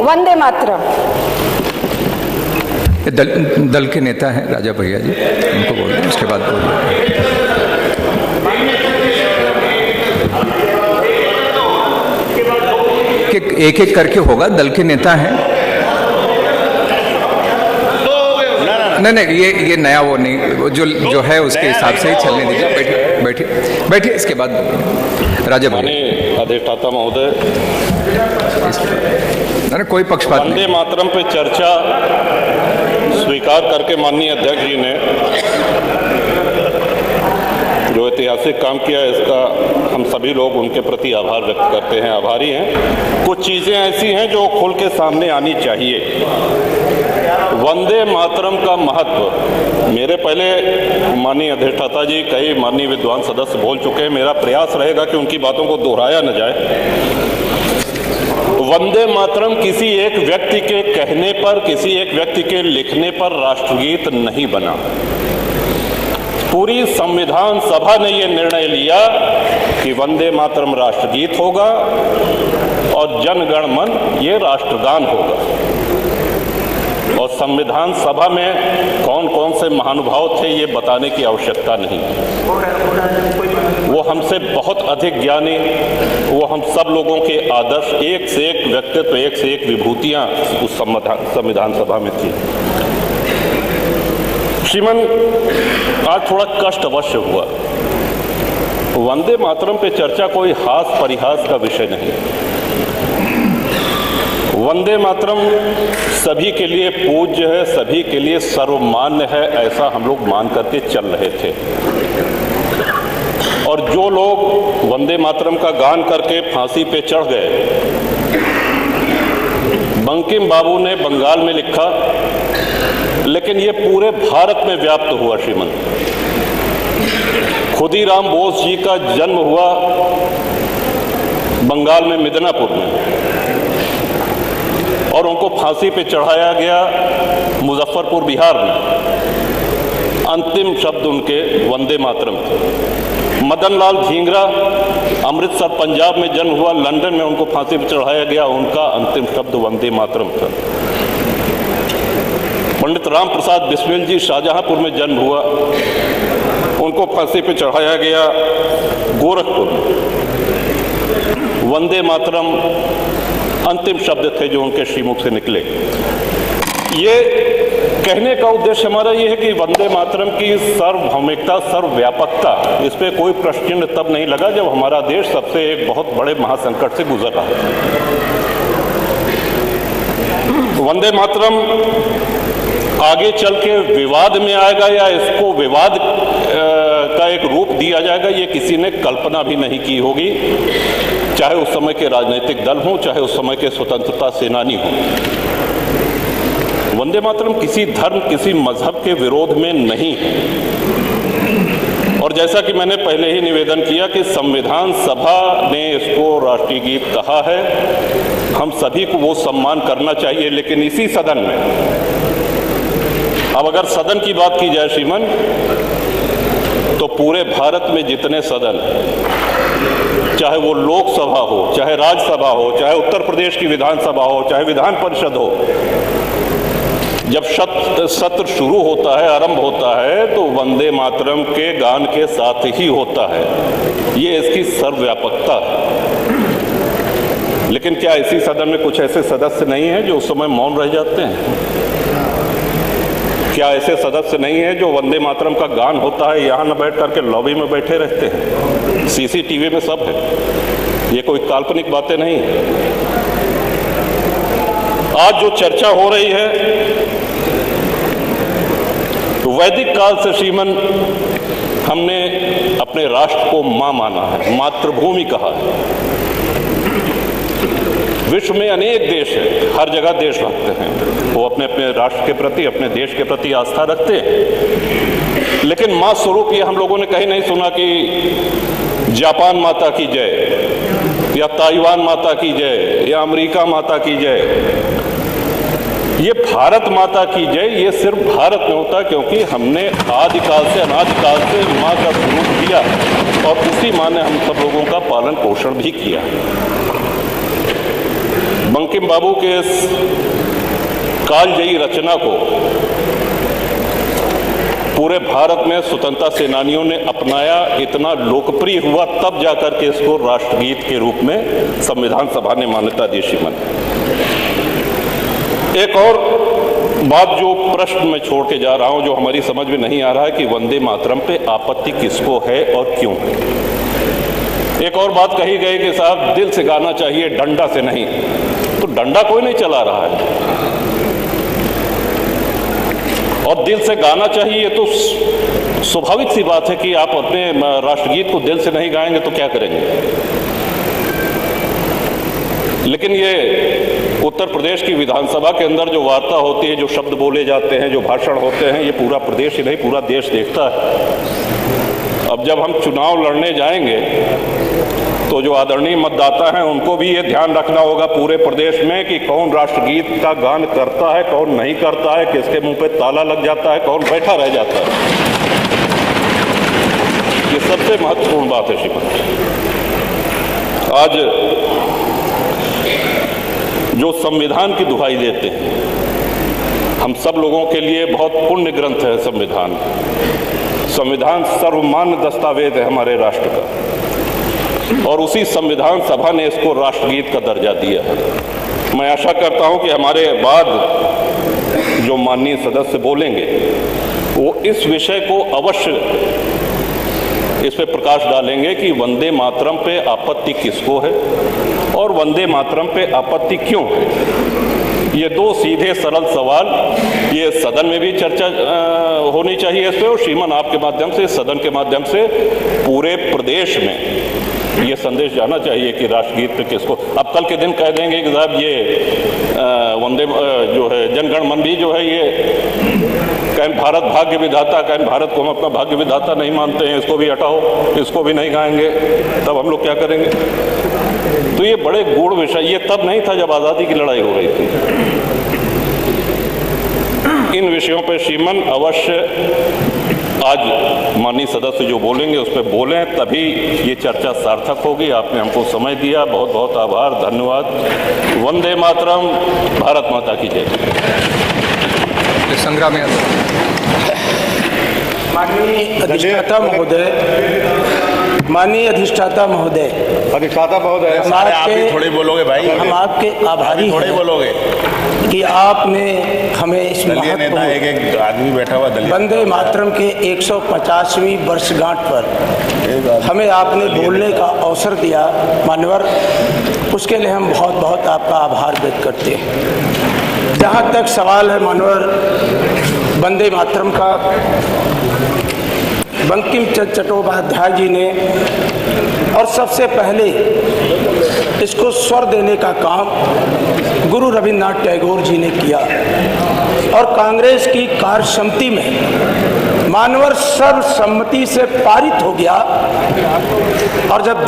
वंदे मातरम। दल के नेता हैं राजा भैया जी, उनको बोल दें, उसके बाद बोलिए। एक एक करके होगा, दल के नेता हैं। नहीं, ये नया वो नहीं, वो जो है उसके हिसाब से ही चलने दीजिए। बैठिए बैठिए बैठिए, इसके बाद राजा भैया। अधिष्ठाता महोदय, अरे कोई पक्षपात नहीं। वंदे मातरम पे चर्चा स्वीकार करके माननीय अध्यक्ष जी ने जो ऐतिहासिक काम किया, इसका हम सभी लोग उनके प्रति आभार व्यक्त करते हैं, आभारी हैं। कुछ चीज़ें ऐसी हैं जो खुल के सामने आनी चाहिए। वंदे मातरम का महत्व मेरे पहले माननीय अधिष्ठाता जी, कई माननीय विद्वान सदस्य बोल चुके हैं। मेरा प्रयास रहेगा कि उनकी बातों को दोहराया न जाए। वंदे मातरम किसी एक व्यक्ति के कहने पर, किसी एक व्यक्ति के लिखने पर राष्ट्रगीत नहीं बना। पूरी संविधान सभा ने यह निर्णय लिया कि वंदे मातरम राष्ट्रगीत होगा और जन गण मन ये राष्ट्रगान होगा। और संविधान सभा में कौन कौन से महानुभाव थे ये बताने की आवश्यकता नहीं। वो हमसे बहुत अधिक ज्ञानी, वो हम सब लोगों के आदर्श, एक से एक व्यक्तित्व, एक से एक विभूतियां उस संविधान सभा में थी। श्रीमान, आज थोड़ा कष्ट अवश्य हुआ। वंदे मातरम पे चर्चा कोई हास परिहास का विषय नहीं। वंदे मातरम सभी के लिए पूज्य है, सभी के लिए सर्वमान्य है, ऐसा हम लोग मान करके चल रहे थे। और जो लोग वंदे मातरम का गान करके फांसी पे चढ़ गए, बंकिम बाबू ने बंगाल में लिखा, लेकिन ये पूरे भारत में व्याप्त हुआ। श्रीमान, खुदीराम बोस जी का जन्म हुआ बंगाल में मिदनापुर में, और उनको फांसी पे चढ़ाया गया मुजफ्फरपुर बिहार में। अंतिम शब्द उनके वंदे मातरम थे। मदन लाल धींगरा अमृतसर पंजाब में जन्म हुआ, लंदन में उनको फांसी पे चढ़ाया गया, उनका अंतिम शब्द वंदे मातरम था। पंडित राम प्रसाद बिस्मिल जी शाहजहांपुर में जन्म हुआ, उनको फांसी पे चढ़ाया गया गोरखपुर में। वंदे मातरम अंतिम शब्द थे जो उनके श्रीमुख से निकले। ये कहने का उद्देश्य हमारा ये है कि वंदे मातरम की सर्वभौमिकता, सर्वव्यापकता, इस पे कोई प्रश्न चिन्ह तब नहीं लगा जब हमारा देश सबसे एक बहुत बड़े महासंकट से गुजर रहा था। वंदे मातरम आगे चल के विवाद में आएगा या इसको विवाद का एक रूप दिया जाएगा, ये किसी ने कल्पना भी नहीं की होगी, चाहे उस समय के राजनीतिक दल हों, चाहे उस समय के स्वतंत्रता सेनानी हों। वंदे मातरम किसी धर्म, किसी मजहब के विरोध में नहीं है। और जैसा कि मैंने पहले ही निवेदन किया कि संविधान सभा ने इसको राष्ट्रीय गीत कहा है, हम सभी को वो सम्मान करना चाहिए। लेकिन इसी सदन में, अब अगर सदन की बात की जाए श्रीमान, तो पूरे भारत में जितने सदन, चाहे वो लोकसभा हो, चाहे राज्यसभा हो, चाहे उत्तर प्रदेश की विधानसभा हो, चाहे विधान परिषद हो, जब सत्र शुरू होता है, आरंभ होता है, तो वंदे मातरम के गान के साथ ही होता है। ये इसकी सर्वव्यापकता है। लेकिन क्या इसी सदन में कुछ ऐसे सदस्य नहीं हैं जो उस समय मौन रह जाते हैं? क्या ऐसे सदस्य नहीं है जो वंदे मातरम का गान होता है यहाँ न बैठ करके लॉबी में बैठे रहते हैं? सीसीटीवी में सब है, ये कोई काल्पनिक बातें नहीं है। आज जो चर्चा हो रही है, वैदिक काल से श्रीमन हमने अपने राष्ट्र को मां माना है, मातृभूमि कहा है। विश्व में अनेक देश हैं, हर जगह देशभक्त हैं, वो अपने अपने राष्ट्र के प्रति, अपने देश के प्रति आस्था रखते हैं। लेकिन मां स्वरूप ये हम लोगों ने कहीं नहीं सुना कि जापान माता की जय, या ताइवान माता की जय, या अमेरिका माता की जय। ये भारत माता की जय, ये सिर्फ भारत में होता है क्योंकि हमने आदिकाल से, अनादिकाल से माँ का स्वरूप दिया और उसी माँ ने हम सब लोगों का पालन पोषण भी किया। बंकिम बाबू के इस कालजयी रचना को पूरे भारत में स्वतंत्रता सेनानियों ने अपनाया, इतना लोकप्रिय हुआ, तब जाकर के इसको राष्ट्रगीत के रूप में संविधान सभा ने मान्यता दी। श्रीमान, एक और बात जो प्रश्न में छोड़ के जा रहा हूं, जो हमारी समझ में नहीं आ रहा है कि वंदे मातरम पे आपत्ति किसको है और क्यों है। एक और बात कही गई कि साहब दिल से गाना चाहिए, डंडा से नहीं। तो डंडा कोई नहीं चला रहा है, और दिल से गाना चाहिए तो स्वाभाविक सी बात है कि आप अपने राष्ट्रगीत को दिल से नहीं गाएंगे तो क्या करेंगे। लेकिन ये उत्तर प्रदेश की विधानसभा के अंदर जो वार्ता होती है, जो शब्द बोले जाते हैं, जो भाषण होते हैं, ये पूरा प्रदेश ही नहीं पूरा देश देखता है। अब जब हम चुनाव लड़ने जाएंगे तो जो आदरणीय मतदाता हैं उनको भी ये ध्यान रखना होगा पूरे प्रदेश में कि कौन राष्ट्रगीत का गान करता है, कौन नहीं करता है, किसके मुंह पे ताला लग जाता है, कौन बैठा रह जाता है। ये सबसे महत्वपूर्ण बात है। श्रीमान, आज जो संविधान की दुहाई देते हैं, हम सब लोगों के लिए बहुत पुण्य ग्रंथ है संविधान। संविधान सर्वमान्य दस्तावेज है हमारे राष्ट्र का, और उसी संविधान सभा ने इसको राष्ट्रगीत का दर्जा दिया है। मैं आशा करता हूं कि हमारे बाद जो माननीय सदस्य बोलेंगे वो इस विषय को अवश्य इस पे प्रकाश डालेंगे कि वंदे मातरम पे आपत्ति किसको है और वंदे मातरम पे आपत्ति क्यों है। ये दो सीधे सरल सवाल, ये सदन में भी चर्चा होनी चाहिए इस पे, और श्रीमान आपके माध्यम से, सदन के माध्यम से पूरे प्रदेश में ये संदेश जाना चाहिए कि राष्ट्रगीत पे किसको। अब कल के दिन कह देंगे कि साहब ये वंदे जो है जनगण मन भी जो है ये कहीं भारत भाग्य विधाता, कहीं भारत को हम अपना भाग्य विधाता नहीं मानते हैं, इसको भी हटाओ, इसको भी नहीं गाएंगे, तब हम लोग क्या करेंगे। तो ये बड़े गूढ़ विषय, ये तब नहीं था जब आज़ादी की लड़ाई हो रही थी। इन विषयों पर श्रीमान अवश्य आज माननीय सदस्य जो बोलेंगे उस पर बोलें, तभी ये चर्चा सार्थक होगी। आपने हमको समय दिया, बहुत बहुत आभार, धन्यवाद। वंदे मातरम, भारत माता की जय। संग्राम माननीय अधिष्ठाता महोदय, आप भी थोड़े बोलोगे भाई, हम आपके आभारी थोड़े बोलोगे कि आपने हमें इस दलीय नेता एक आदमी बैठा हुआ दलीय वंदे मातरम के 150वीं वर्षगांठ पर हमें आपने बोलने का अवसर दिया। मान्यवर, उसके लिए हम बहुत बहुत आपका आभार व्यक्त करते हैं। जहाँ तक सवाल है मान्यवर वंदे मातरम का, बंकिम चंद्र चट्टोपाध्याय जी ने और सबसे पहले इसको स्वर देने का काम गुरु रविन्द्रनाथ टैगोर जी ने किया, और कांग्रेस की कार्यसमिति में मानवर सर्वसम्मति से पारित हो गया। और जब